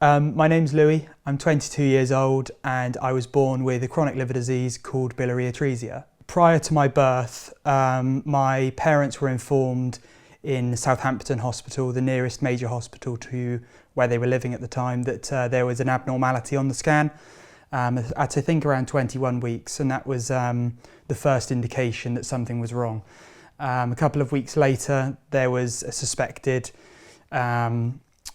My name's Louis, I'm 22 years old and I was born with a chronic liver disease called biliary atresia. Prior to my birth, my parents were informed in Southampton Hospital, the nearest major hospital to where they were living at the time, that there was an abnormality on the scan at I think around 21 weeks, and that was the first indication that something was wrong. A couple of weeks later there was a suspected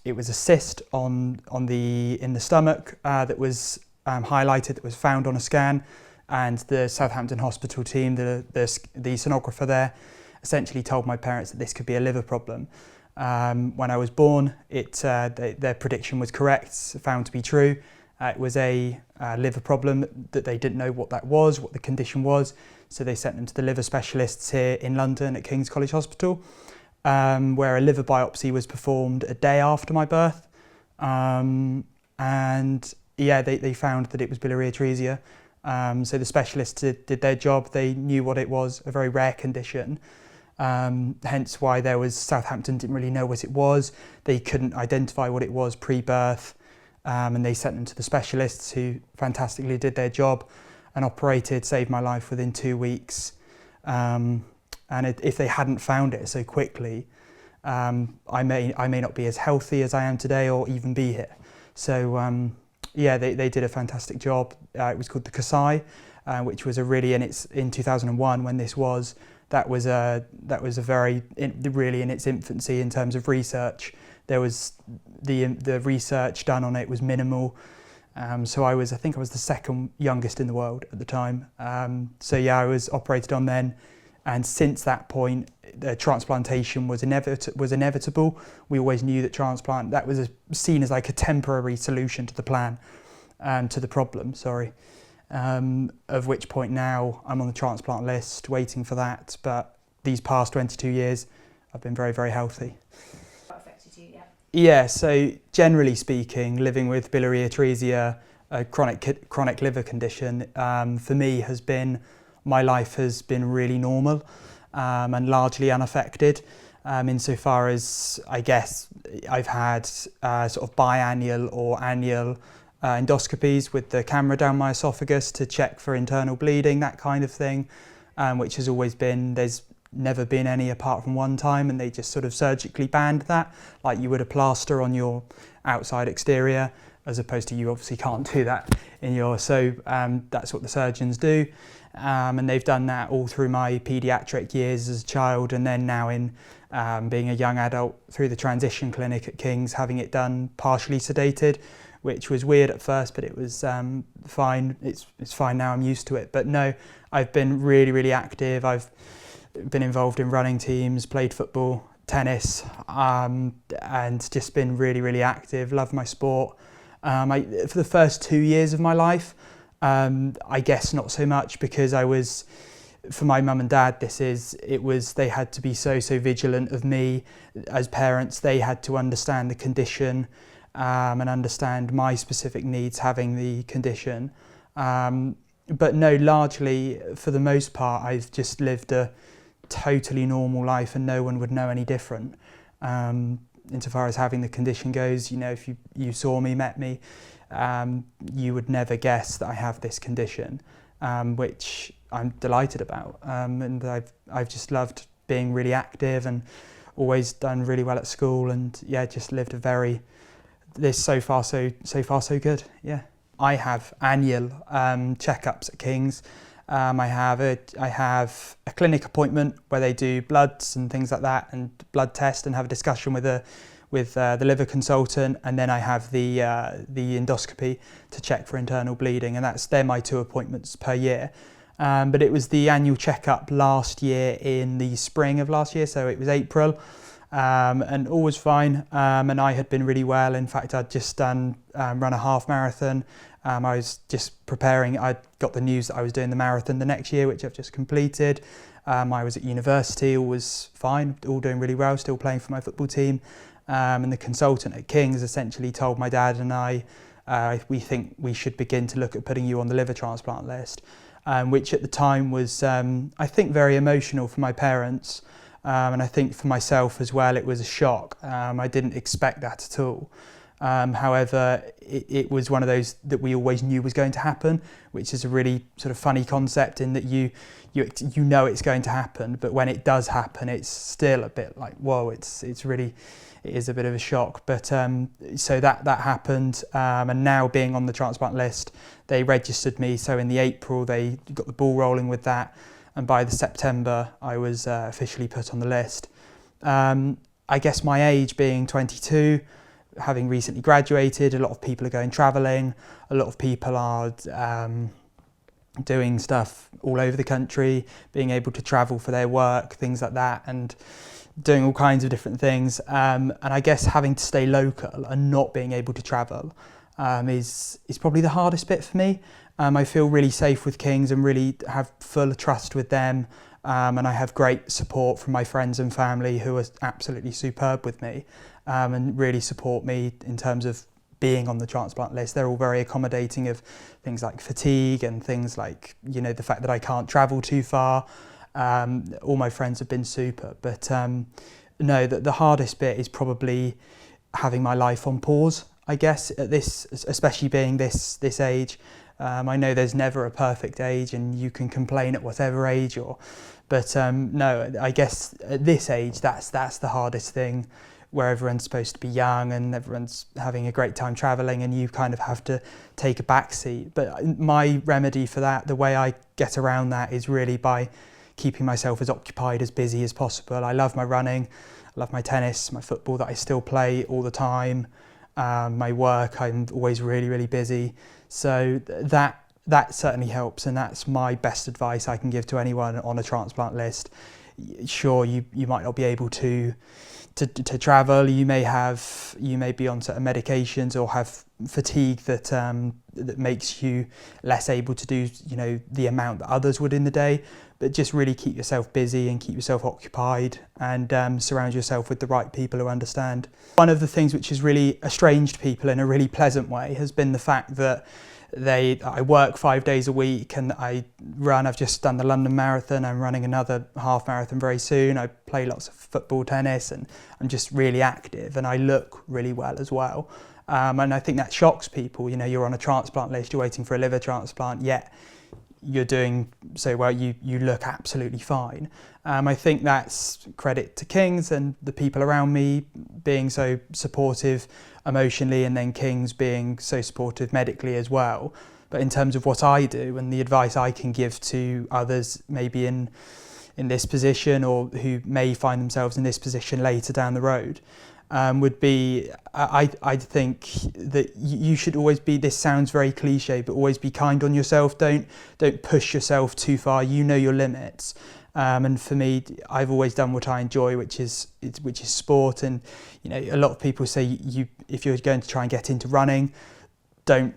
it was a cyst in the stomach that was highlighted, that was found on a scan, and the Southampton Hospital team, the sonographer there, essentially told my parents that this could be a liver problem. When I was born, their prediction was correct, found to be true. It was a liver problem that they didn't know what that was, what the condition was, so they sent them to the liver specialists here in London at King's College Hospital, where a liver biopsy was performed a day after my birth, and yeah, they found that it was biliary atresia. So the specialists did their job. They knew what it was, a very rare condition, hence why Southampton didn't really know what it was. They couldn't identify what it was pre-birth, and they sent them to the specialists, who fantastically did their job and saved my life within 2 weeks. And if they hadn't found it so quickly, I may not be as healthy as I am today, or even be here. So yeah, they did a fantastic job. It was called the Kasai, which was in 2001 when this was. That was really in its infancy in terms of research. There was the research done on it was minimal. So I think I was the second youngest in the world at the time. So yeah, I was operated on then. And since that point, the transplantation was inevitable. We always knew that that was seen as like a temporary solution to the problem, of which point now I'm on the transplant list, waiting for that. But these past 22 years, I've been very, very healthy. What affected you, yeah? Yeah, so generally speaking, living with biliary atresia, a chronic liver condition, for me my life has been really normal and largely unaffected, insofar as I guess I've had sort of biannual or annual endoscopies with the camera down my esophagus to check for internal bleeding, that kind of thing, which has always been, there's never been any apart from one time, and they just sort of surgically banned that, like you would a plaster on your outside exterior, as opposed to you obviously can't do that so that's what the surgeons do. And they've done that all through my paediatric years as a child, and then now in being a young adult through the transition clinic at King's, having it done partially sedated, which was weird at first, but it was fine. It's fine now, I'm used to it. But no, I've been really, really active. I've been involved in running teams, played football, tennis, and just been really, really active, love my sport. For the first 2 years of my life, I guess not so much, because for my mum and dad, they had to be so vigilant of me as parents. They had to understand the condition and understand my specific needs having the condition. But no, largely, for the most part, I've just lived a totally normal life, and no one would know any different. Insofar as having the condition goes, if you saw me, met me, you would never guess that I have this condition, which I'm delighted about. And I've just loved being really active and always done really well at school, and yeah, just lived so far so good. Yeah, I have annual checkups at King's. I have a clinic appointment where they do bloods and things like that, and blood test, and have a discussion with the liver consultant, and then I have the endoscopy to check for internal bleeding, and they're my 2 appointments per year. But it was the annual checkup last year in the spring of last year, so it was April, and all was fine, and I had been really well. In fact, I'd just run a half marathon. I was just preparing. I got the news that I was doing the marathon the next year, which I've just completed. I was at university, all was fine, all doing really well, still playing for my football team. And the consultant at King's essentially told my dad and I, we think we should begin to look at putting you on the liver transplant list, which at the time was, I think, very emotional for my parents. And I think for myself as well, it was a shock. I didn't expect that at all. However, it was one of those that we always knew was going to happen, which is a really sort of funny concept in that you know it's going to happen, but when it does happen, it's still a bit like, whoa, it is a bit of a shock. But so that happened, and now being on the transplant list, they registered me. So in the April, they got the ball rolling with that, and by the September, I was officially put on the list. I guess my age being 22, having recently graduated, a lot of people are going travelling, a lot of people are doing stuff all over the country, being able to travel for their work, things like that, and doing all kinds of different things. And I guess having to stay local and not being able to travel is probably the hardest bit for me. I feel really safe with Kings and really have full trust with them. And I have great support from my friends and family who are absolutely superb with me and really support me in terms of being on the transplant list. They're all very accommodating of things like fatigue and things like, you know, the fact that I can't travel too far. All my friends have been super, but no, the hardest bit is probably having my life on pause, I guess, at this, especially being this age. I know there's never a perfect age and you can complain at whatever age but no, I guess at this age, that's the hardest thing, where everyone's supposed to be young and everyone's having a great time travelling and you kind of have to take a back seat. But my remedy for that, the way I get around that is really by keeping myself as occupied, as busy as possible. I love my running, I love my tennis, my football that I still play all the time. My work, I'm always really, really busy. So that certainly helps, and that's my best advice I can give to anyone on a transplant list. Sure, you might not be able to travel. You may be on certain medications or have fatigue that makes you less able to do, you know, the amount that others would in the day. But just really keep yourself busy and keep yourself occupied, and surround yourself with the right people who understand. One of the things which has really estranged people in a really pleasant way has been the fact that I work 5 days a week and I've just done the London Marathon. I'm running another half marathon very soon. I play lots of football, tennis, and I'm just really active, and I look really well as well. And I think that shocks people. You know, you're on a transplant list, you're waiting for a liver transplant, yet you're doing so well, you look absolutely fine. I think that's credit to Kings and the people around me being so supportive emotionally, and then Kings being so supportive medically as well. But in terms of what I do and the advice I can give to others maybe in this position, or who may find themselves in this position later down the road, would be, I think that you should always be, this sounds very cliche, but always be kind on yourself. Don't push yourself too far. You know your limits. And for me, I've always done what I enjoy, which is sport. And you know, a lot of people say if you're going to try and get into running, don't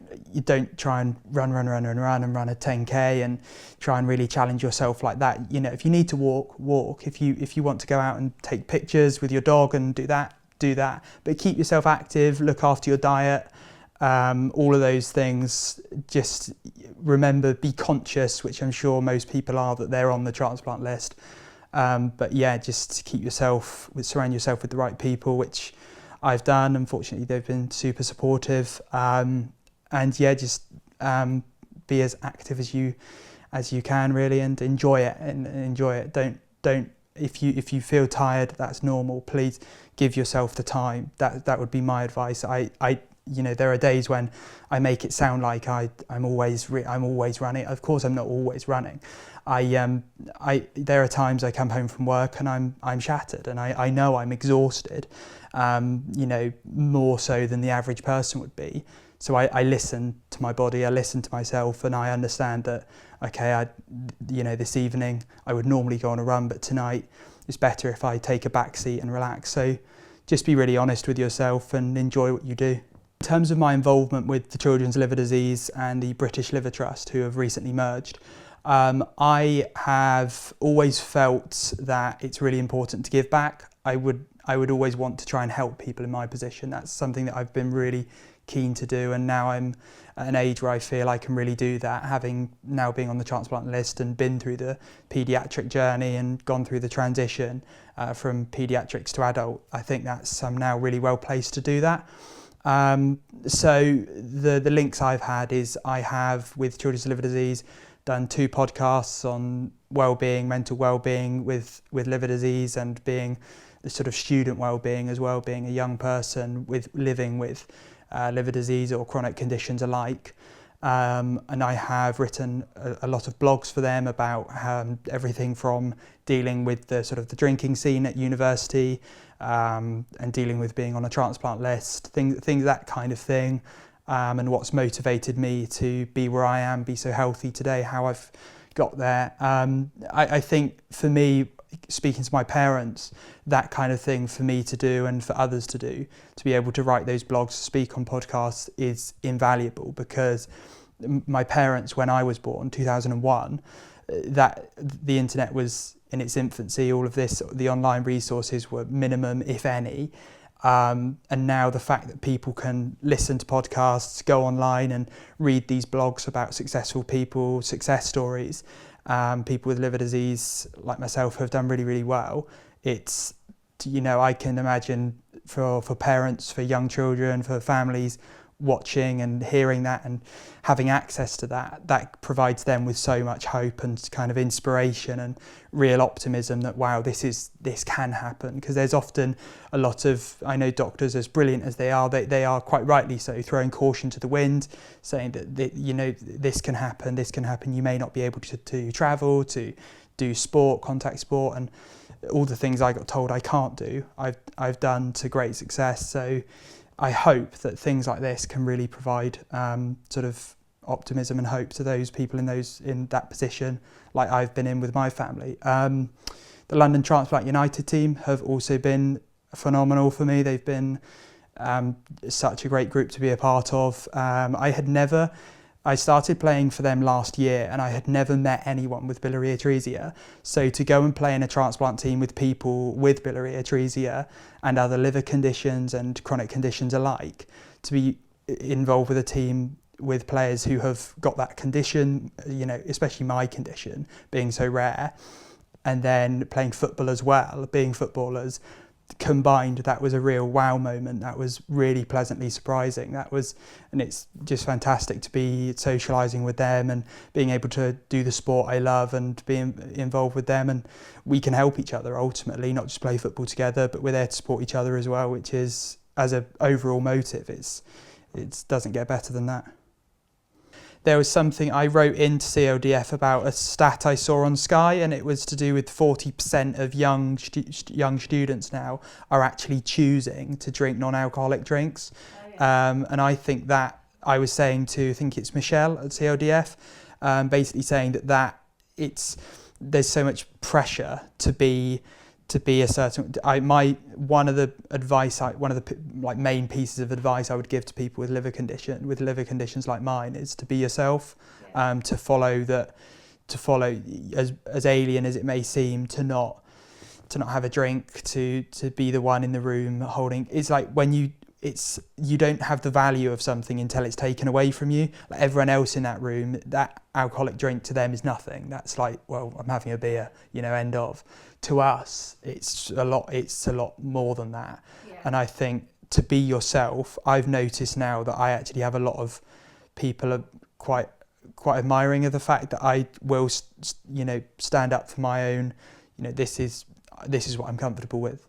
try and run and run a 10k and try and really challenge yourself like that. You know, if you need to walk. If you want to go out and take pictures with your dog and do that. But keep yourself active, look after your diet, all of those things. Just remember, be conscious, which I'm sure most people are, that they're on the transplant list. But yeah, just surround yourself with the right people, which I've done. Unfortunately, they've been super supportive. And yeah, just be as active as you can really, and enjoy it. Don't. If you feel tired, that's normal. Please give yourself the time. That would be my advice. You know, there are days when I make it sound like I'm always running. Of course, I'm not always running. There are times I come home from work and I'm shattered, and I know I'm exhausted. You know, more so than the average person would be. So I listen to my body, I listen to myself, and I understand that, okay, this evening I would normally go on a run, but tonight it's better if I take a back seat and relax. So just be really honest with yourself and enjoy what you do. In terms of my involvement with the Children's Liver Disease and the British Liver Trust, who have recently merged, I have always felt that it's really important to give back. I would always want to try and help people in my position. That's something that I've been really keen to do, and now I'm at an age where I feel I can really do that, having now been on the transplant list and been through the paediatric journey and gone through the transition from paediatrics to adult. I think I'm now really well placed to do that. So the links I've had is I have with Children's Liver Disease done 2 podcasts on well-being, mental well-being with liver disease, and being the sort of student well-being as well, being a young person with living with liver disease or chronic conditions alike. And I have written a lot of blogs for them about everything from dealing with the sort of the drinking scene at university, and dealing with being on a transplant list, things that kind of thing, and what's motivated me to be where I am, be so healthy today, how I've got there. I think for me, speaking to my parents, that kind of thing for me to do and for others to do, to be able to write those blogs, speak on podcasts, is invaluable, because my parents, when I was born, 2001, that the internet was in its infancy. All of this, the online resources were minimum, if any. And now the fact that people can listen to podcasts, go online and read these blogs about successful people, success stories, people with liver disease like myself who have done really, really well. It's, I can imagine for parents, for young children, for families, watching and hearing that and having access to that provides them with so much hope and kind of inspiration and real optimism that, wow, this can happen. Because there's often a lot of, I know doctors, as brilliant as they are quite rightly so, throwing caution to the wind, saying that this can happen, you may not be able to travel, to do sport, contact sport, and all the things I got told I can't do, I've done to great success. So I hope that things like this can really provide sort of optimism and hope to those people in that position, like I've been in with my family. The London Transplant United team have also been phenomenal for me. They've been such a great group to be a part of. I started playing for them last year, and I had never met anyone with biliary atresia. So to go and play in a transplant team with people with biliary atresia and other liver conditions and chronic conditions alike, to be involved with a team with players who have got that condition, especially my condition being so rare, and then playing football as well, being footballers combined, that was a real wow moment. That was really pleasantly surprising. And it's just fantastic to be socialising with them and being able to do the sport I love and being involved with them, and we can help each other ultimately, not just play football together, but we're there to support each other as well, which is, as an overall motive, it doesn't get better than that. There was something I wrote into CLDF about a stat I saw on Sky, and it was to do with 40% of young students now are actually choosing to drink non-alcoholic drinks. Oh, yeah. And I think that I was saying I think it's Michelle at CLDF, basically saying that there's so much pressure to be a certain. One of the main pieces of advice I would give to people with liver conditions like mine is to be yourself, to follow as alien as it may seem, to not have a drink, to be the one in the room holding. It's like when you don't have the value of something until it's taken away from you. Like everyone else in that room, that alcoholic drink to them is nothing. That's like, well, I'm having a beer, end of. To us, it's a lot more than that. Yeah. And I think to be yourself, I've noticed now that I actually have a lot of people are quite admiring of the fact that I will, stand up for my own, this is what I'm comfortable with.